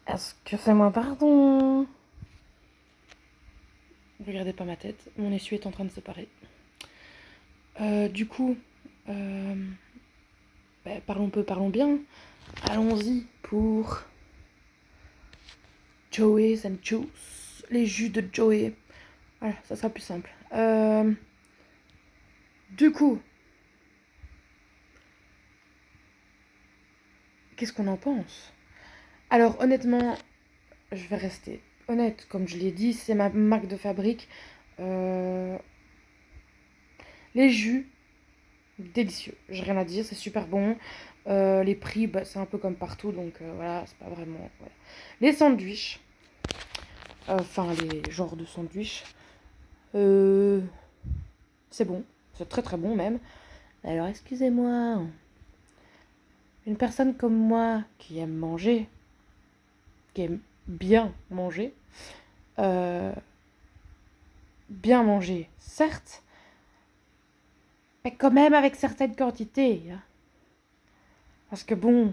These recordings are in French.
Excusez-moi, pardon. Regardez pas ma tête, mon essuie est en train de se parer. Du coup, euh, parlons peu, parlons bien. Allons-y pour Joey's and Juice, les jus de Joey. Voilà, ça sera plus simple. Du coup, qu'est-ce qu'on en pense? Alors honnêtement, je vais rester honnête, comme je l'ai dit, c'est ma marque de fabrique. Euh, les jus, délicieux, j'ai rien à dire, c'est super bon. Les prix, bah, c'est un peu comme partout, donc voilà, c'est pas vraiment. Voilà. Les sandwichs, enfin les genres de sandwichs, euh, c'est bon, c'est très très bon même. Alors excusez-moi, une personne comme moi qui aime manger, qui aime bien manger, euh, bien manger, certes, mais quand même avec certaines quantités, hein. Parce que bon,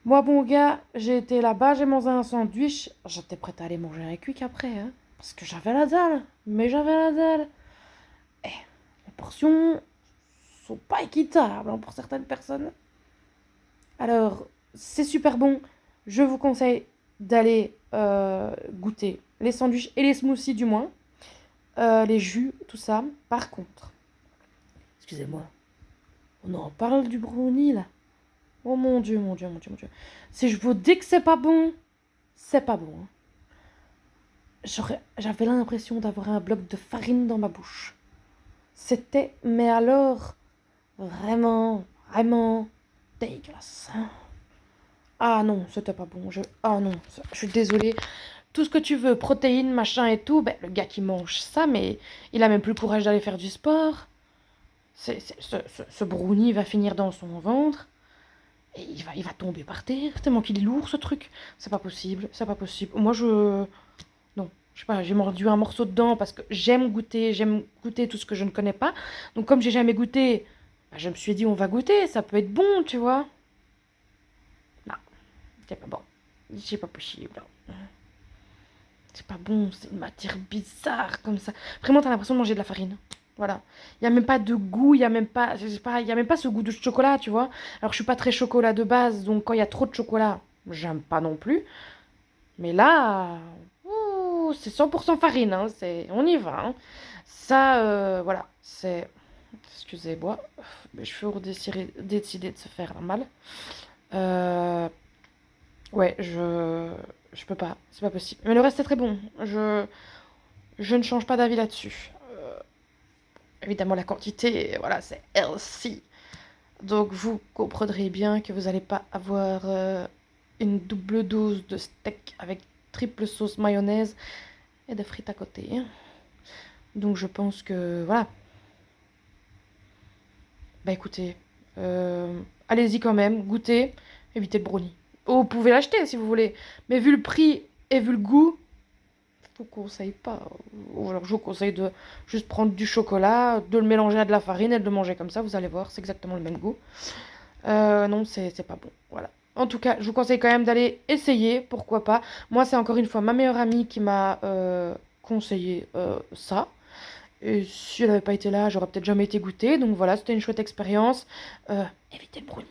moi, mon gars, j'ai été là-bas, j'ai mangé un sandwich. J'étais prête à aller manger un quick après, hein. Parce que j'avais la dalle. Mais j'avais la dalle. Eh, les portions sont pas équitables, hein, pour certaines personnes. Alors, c'est super bon. Je vous conseille d'aller goûter les sandwichs et les smoothies du moins. Les jus, tout ça. Par contre, excusez-moi, on en parle du brownie là. Oh mon dieu, mon dieu, mon dieu, mon dieu. Si je vous dis que c'est pas bon, hein. J'avais l'impression d'avoir un bloc de farine dans ma bouche. C'était, mais alors, vraiment, vraiment dégueulasse. Ah non, c'était pas bon. Ah non, je suis désolée. Tout ce que tu veux, protéines, machin et tout, ben, le gars qui mange ça, mais il a même plus le courage d'aller faire du sport. Ce brownie va finir dans son ventre et il va tomber par terre, tellement qu'il est lourd ce truc. C'est pas possible, c'est pas possible. Moi, non, je sais pas, j'ai mordu un morceau dedans parce que j'aime goûter tout ce que je ne connais pas. Donc comme j'ai jamais goûté, bah, je me suis dit on va goûter, ça peut être bon, tu vois. Non, c'est pas bon. C'est pas possible. C'est pas bon, c'est une matière bizarre comme ça. Vraiment, t'as l'impression de manger de la farine. Voilà. Il y a même pas de goût, il y a même pas, je sais pas, il y a même pas ce goût de chocolat, tu vois. Alors je suis pas très chocolat de base, donc quand il y a trop de chocolat, j'aime pas non plus. Mais là, ouh, c'est 100% farine, hein, on y va, hein. Ça, voilà, c'est... Excusez-moi, mes cheveux ont décidé de se faire mal. Euh, ouais, je peux pas, c'est pas possible. Mais le reste est très bon, je ne change pas d'avis là-dessus. Évidemment, la quantité, voilà, c'est healthy. Donc vous comprendrez bien que vous n'allez pas avoir une double dose de steak avec triple sauce mayonnaise et des frites à côté, hein. Donc je pense que voilà. Bah écoutez, allez-y quand même, goûtez, évitez le brownie. Oh, vous pouvez l'acheter si vous voulez, mais vu le prix et vu le goût, je vous conseille pas. Ou alors je vous conseille de juste prendre du chocolat, de le mélanger à de la farine et de le manger comme ça, vous allez voir, c'est exactement le même goût. Non, c'est pas bon, voilà. En tout cas, je vous conseille quand même d'aller essayer, pourquoi pas. Moi, c'est encore une fois ma meilleure amie qui m'a conseillé ça. Et si elle n'avait pas été là, j'aurais peut-être jamais été goûtée. Donc voilà, c'était une chouette expérience. Évitez le brownie.